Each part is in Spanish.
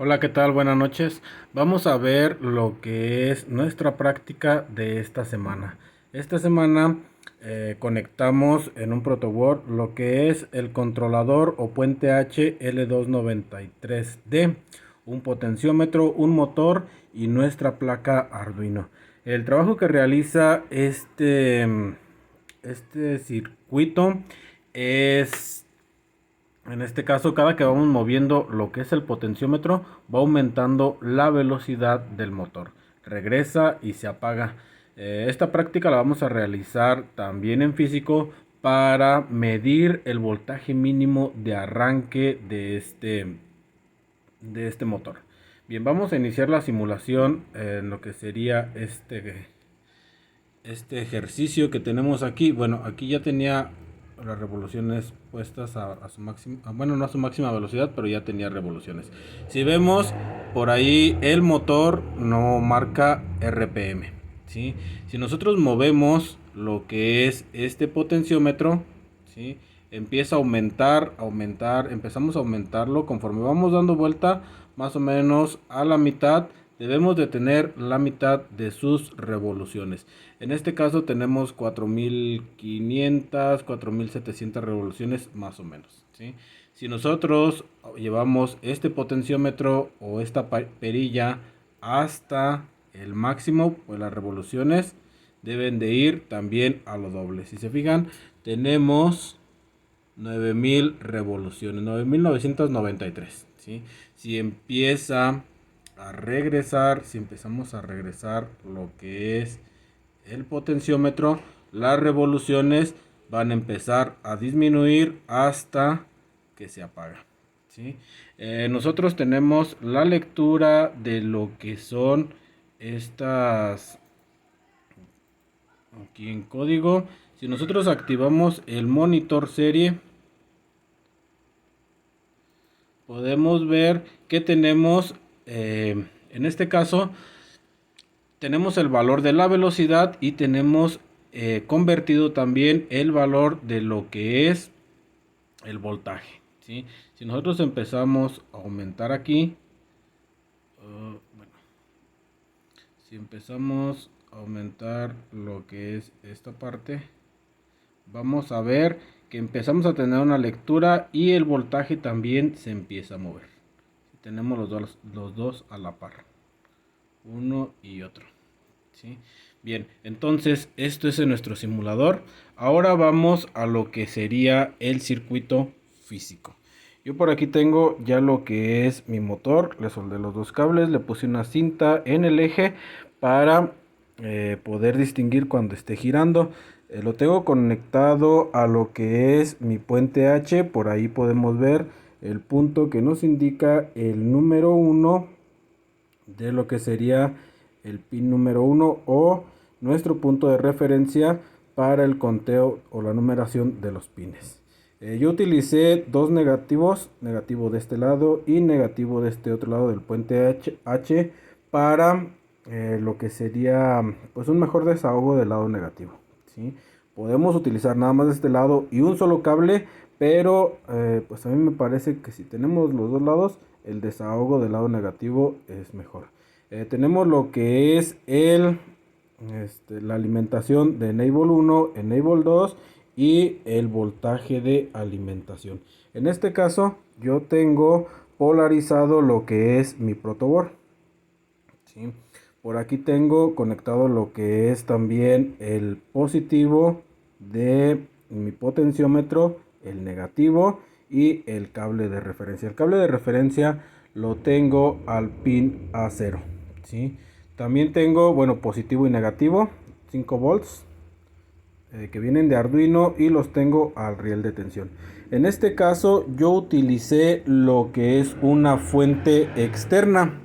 Hola, ¿qué tal? Buenas noches. Vamos a ver lo que es nuestra práctica de esta semana. Esta semana conectamos en un protoboard lo que es el controlador o puente H L293D, un potenciómetro, un motor y nuestra placa Arduino. El trabajo que realiza este circuito es, en este caso, cada que vamos moviendo lo que es el potenciómetro, va aumentando la velocidad del motor. Regresa y se apaga. Esta práctica la vamos a realizar también en físico para medir el voltaje mínimo de arranque de este motor. Bien, vamos a iniciar la simulación en lo que sería este ejercicio que tenemos aquí. Bueno, aquí ya tenía las revoluciones puestas a su máxima, bueno, no a su máxima velocidad, pero ya tenía revoluciones. Si vemos por ahí, el motor no marca RPM, ¿sí? Si nosotros movemos lo que es este potenciómetro, ¿sí? Empieza a aumentar, empezamos a aumentarlo conforme vamos dando vuelta, más o menos a la mitad. Debemos de tener la mitad de sus revoluciones. En este caso tenemos 4500, 4700 revoluciones más o menos, ¿sí? Si nosotros llevamos este potenciómetro o esta perilla hasta el máximo, pues las revoluciones deben de ir también a lo doble. Si se fijan, tenemos 9000 revoluciones, 9993, ¿sí? Si empieza a regresar, si empezamos a regresar lo que es el potenciómetro, las revoluciones van a empezar a disminuir hasta que se apaga, ¿sí? Nosotros tenemos la lectura de lo que son estas aquí en código. Si nosotros activamos el monitor serie, podemos ver que tenemos, en este caso, tenemos el valor de la velocidad y tenemos convertido también el valor de lo que es el voltaje, ¿sí? Si nosotros empezamos a aumentar aquí, bueno, si empezamos a aumentar lo que es esta parte, vamos a ver que empezamos a tener una lectura y el voltaje también se empieza a mover. Tenemos los dos a la par, uno y otro, ¿sí? Bien, entonces esto es en nuestro simulador. Ahora vamos a lo que sería el circuito físico. Yo por aquí tengo ya lo que es mi motor. Le soldé los dos cables, le puse una cinta en el eje para poder distinguir cuando esté girando. Lo tengo conectado a lo que es mi puente H. Por ahí podemos ver el punto que nos indica el número 1 de lo que sería el pin número 1 o nuestro punto de referencia para el conteo o la numeración de los pines. Yo utilicé dos negativos, negativo de este lado y negativo de este otro lado del puente H para lo que sería pues un mejor desahogo del lado negativo, ¿sí? Podemos utilizar nada más de este lado y un solo cable, pero pues a mí me parece que si tenemos los dos lados, el desahogo del lado negativo es mejor. Tenemos lo que es la alimentación de Enable 1, Enable 2 y el voltaje de alimentación. En este caso yo tengo polarizado lo que es mi protoboard, ¿sí? Por aquí tengo conectado lo que es también el positivo de mi potenciómetro, el negativo y el cable de referencia. El cable de referencia lo tengo al pin A0, ¿sí? También tengo, bueno, positivo y negativo, 5 volts, que vienen de Arduino y los tengo al riel de tensión. En este caso yo utilicé lo que es una fuente externa.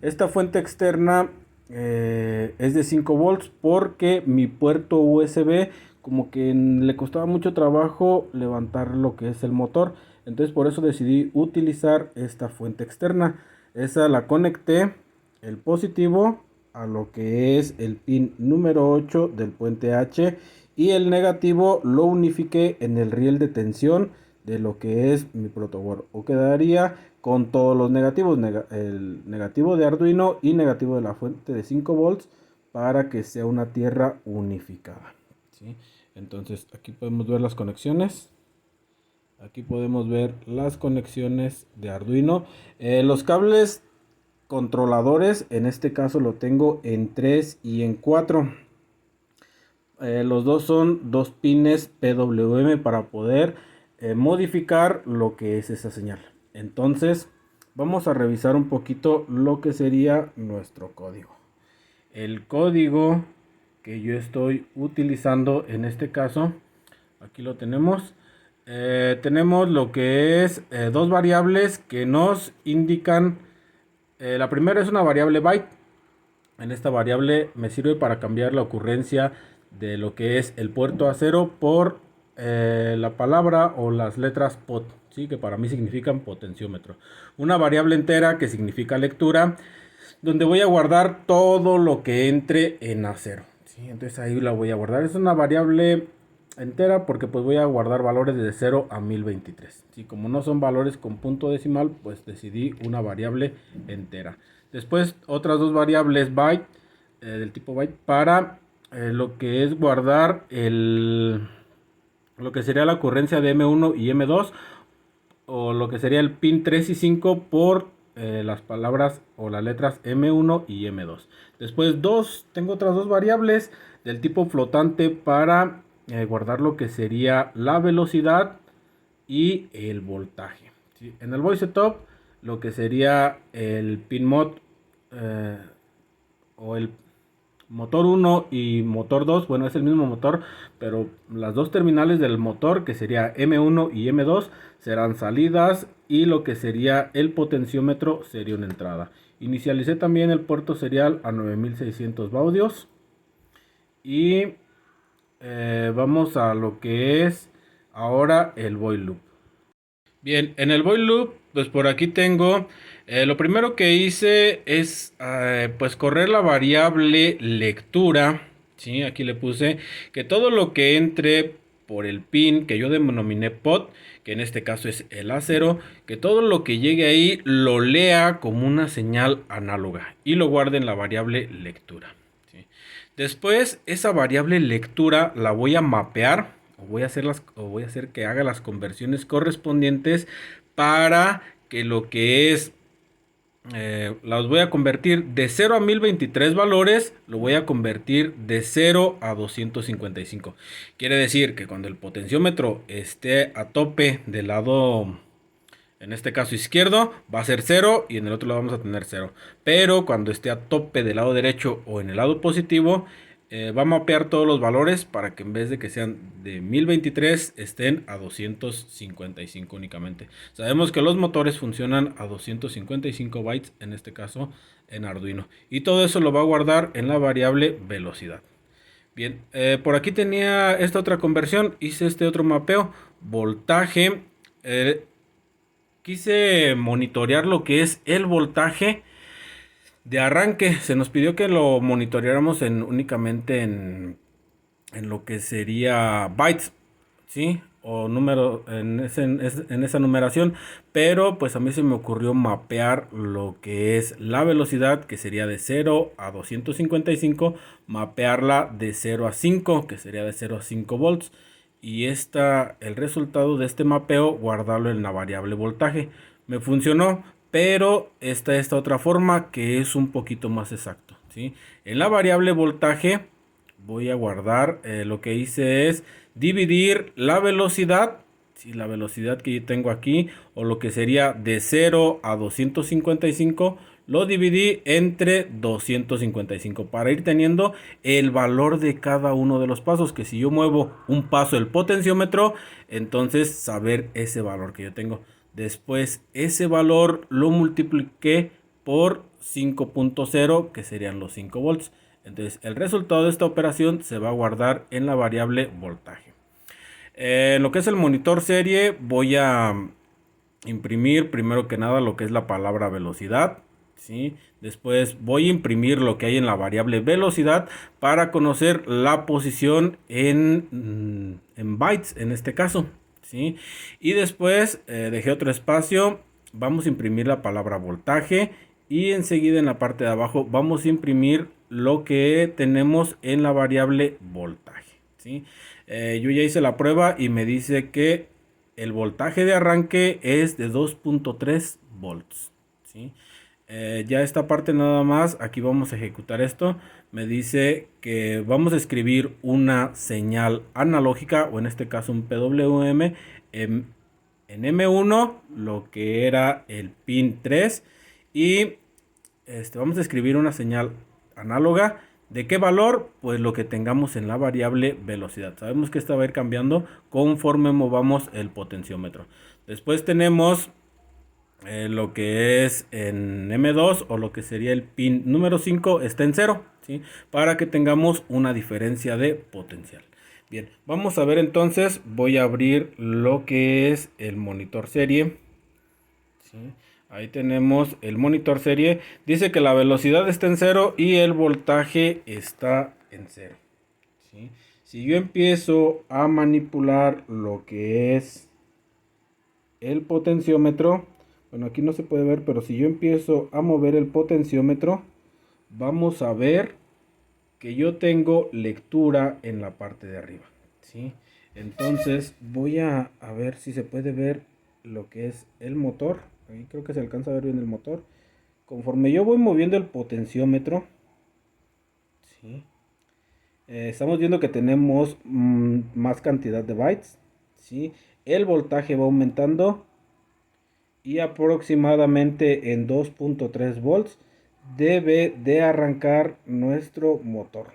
Esta fuente externa es de 5 volts porque mi puerto USB como que le costaba mucho trabajo levantar lo que es el motor. Entonces por eso decidí utilizar esta fuente externa. Esa la conecté el positivo a lo que es el pin número 8 del puente H y el negativo lo unifiqué en el riel de tensión de lo que es mi protoboard, o quedaría con todos los negativos, el negativo de Arduino y negativo de la fuente de 5 volts, para que sea una tierra unificada, ¿sí? Entonces aquí podemos ver las conexiones. Aquí podemos ver las conexiones de Arduino. Los cables controladores, en este caso lo tengo en 3 y en 4. Los dos son 2 pines PWM para poder modificar lo que es esa señal. Entonces vamos a revisar un poquito lo que sería nuestro código. El código que yo estoy utilizando en este caso, aquí lo tenemos. Tenemos lo que es dos variables que nos indican. La primera es una variable byte. En esta variable me sirve para cambiar la ocurrencia de lo que es el puerto A0 por la palabra o las letras pot, ¿sí? Que para mí significan potenciómetro. Una variable entera que significa lectura, donde voy a guardar todo lo que entre en A0, ¿sí? Entonces ahí la voy a guardar. Es una variable entera porque pues voy a guardar valores de 0 a 1023. ¿Sí? Como no son valores con punto decimal, pues decidí una variable entera. Después otras dos variables byte, del tipo byte, para lo que es guardar lo que sería la ocurrencia de M1 y M2, o lo que sería el pin 3 y 5 por las palabras o las letras M1 y M2. Después tengo otras dos variables del tipo flotante para guardar lo que sería la velocidad y el voltaje, ¿sí? En el voice setup, lo que sería el pin mod o el motor 1 y motor 2, bueno, es el mismo motor, pero las dos terminales del motor, que sería M1 y M2, serán salidas, y lo que sería el potenciómetro sería una entrada. Inicialicé también el puerto serial a 9600 baudios. Y vamos a lo que es ahora el while loop. Bien, en el while loop, pues por aquí tengo, lo primero que hice es pues correr la variable lectura, ¿sí? Aquí le puse que todo lo que entre por el pin que yo denominé pot, que en este caso es el A0, que todo lo que llegue ahí lo lea como una señal análoga y lo guarde en la variable lectura, ¿sí? Después esa variable lectura la voy a mapear, voy a hacer que haga las conversiones correspondientes para que lo que es las voy a convertir de 0 a 1023 valores, lo voy a convertir de 0 a 255. Quiere decir que cuando el potenciómetro esté a tope del lado, en este caso izquierdo, va a ser 0 y en el otro lado vamos a tener 0. Pero cuando esté a tope del lado derecho o en el lado positivo, va a mapear todos los valores para que en vez de que sean de 1023 estén a 255 únicamente. Sabemos que los motores funcionan a 255 bytes, en este caso en Arduino. Y todo eso lo va a guardar en la variable velocidad. Bien, por aquí tenía esta otra conversión, hice este otro mapeo, voltaje. Quise monitorear lo que es el voltaje de arranque. Se nos pidió que lo monitoreáramos únicamente en lo que sería bytes, ¿sí? O número en esa numeración. Pero pues a mí se me ocurrió mapear lo que es la velocidad, que sería de 0 a 255, mapearla de 0 a 5, que sería de 0 a 5 volts. Y el resultado de este mapeo, guardarlo en la variable voltaje. Me funcionó, pero esta otra forma que es un poquito más exacto, ¿sí? En la variable voltaje voy a guardar, lo que hice es dividir la velocidad, ¿sí? La velocidad que yo tengo aquí, o lo que sería de 0 a 255, lo dividí entre 255 para ir teniendo el valor de cada uno de los pasos, que si yo muevo un paso del potenciómetro, entonces saber ese valor que yo tengo. Después ese valor lo multipliqué por 5.0, que serían los 5 volts. Entonces el resultado de esta operación se va a guardar en la variable voltaje. En lo que es el monitor serie, voy a imprimir primero que nada lo que es la palabra velocidad, ¿sí? Después voy a imprimir lo que hay en la variable velocidad para conocer la posición en bytes en este caso, ¿sí? Y después dejé otro espacio vamos a imprimir la palabra voltaje y enseguida en la parte de abajo vamos a imprimir lo que tenemos en la variable voltaje, ¿sí? Yo ya hice la prueba y me dice que el voltaje de arranque es de 2.3 volts, ¿sí? Ya esta parte nada más, aquí vamos a ejecutar esto. Me dice que vamos a escribir una señal analógica, o en este caso un PWM, en M1, lo que era el pin 3. Y vamos a escribir una señal análoga. ¿De qué valor? Pues lo que tengamos en la variable velocidad. Sabemos que esta va a ir cambiando conforme movamos el potenciómetro. Después tenemos lo que es en M2, o lo que sería el pin número 5 está en 0, ¿sí? Para que tengamos una diferencia de potencial. Bien, vamos a ver entonces, voy a abrir lo que es el monitor serie, ¿sí? Ahí tenemos el monitor serie, dice que la velocidad está en 0 y el voltaje está en 0, ¿sí? Si yo empiezo a manipular lo que es el potenciómetro, bueno, aquí no se puede ver, pero si yo empiezo a mover el potenciómetro, vamos a ver que yo tengo lectura en la parte de arriba, ¿sí? Entonces voy a ver si se puede ver lo que es el motor. Ahí creo que se alcanza a ver bien el motor. Conforme yo voy moviendo el potenciómetro, ¿sí? Estamos viendo que tenemos más cantidad de bytes, ¿sí? El voltaje va aumentando y aproximadamente en 2.3 volts debe de arrancar nuestro motor.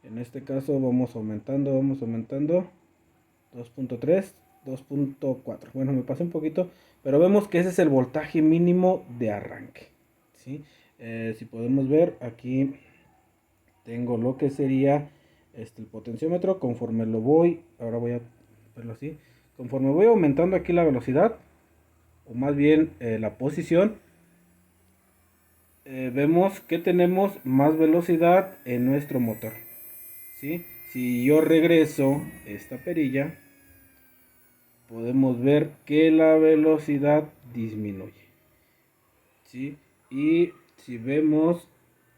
En este caso vamos aumentando 2.3, 2.4. Bueno, me pasé un poquito, pero vemos que ese es el voltaje mínimo de arranque, ¿sí? Si podemos ver, aquí tengo lo que sería el potenciómetro. Conforme lo voy, ahora voy a verlo así, conforme voy aumentando aquí la velocidad, o más bien la posición, vemos que tenemos más velocidad en nuestro motor, ¿sí? Si yo regreso esta perilla, podemos ver que la velocidad disminuye, ¿sí? Y si vemos,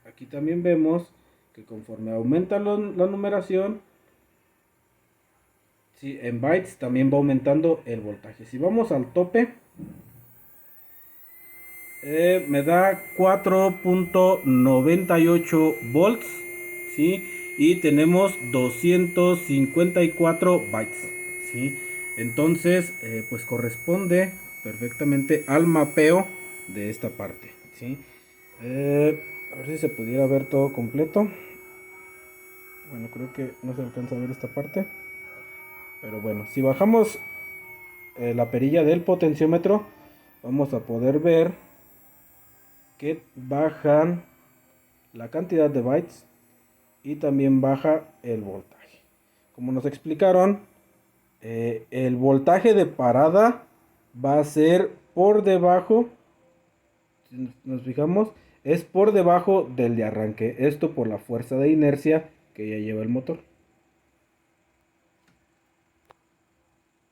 aquí también vemos que conforme aumenta la numeración, ¿sí? En bytes también va aumentando el voltaje. Si vamos al tope, me da 4.98 volts, ¿sí? Y tenemos 254 bytes, ¿sí? Entonces, pues corresponde perfectamente al mapeo de esta parte, ¿sí? A ver si se pudiera ver todo completo. Bueno, creo que no se alcanza a ver esta parte. Pero bueno, si bajamos la perilla del potenciómetro, vamos a poder ver que bajan la cantidad de bytes y también baja el voltaje. Como nos explicaron, el voltaje de parada va a ser por debajo, si nos fijamos, es por debajo del de arranque. Esto por la fuerza de inercia que ya lleva el motor.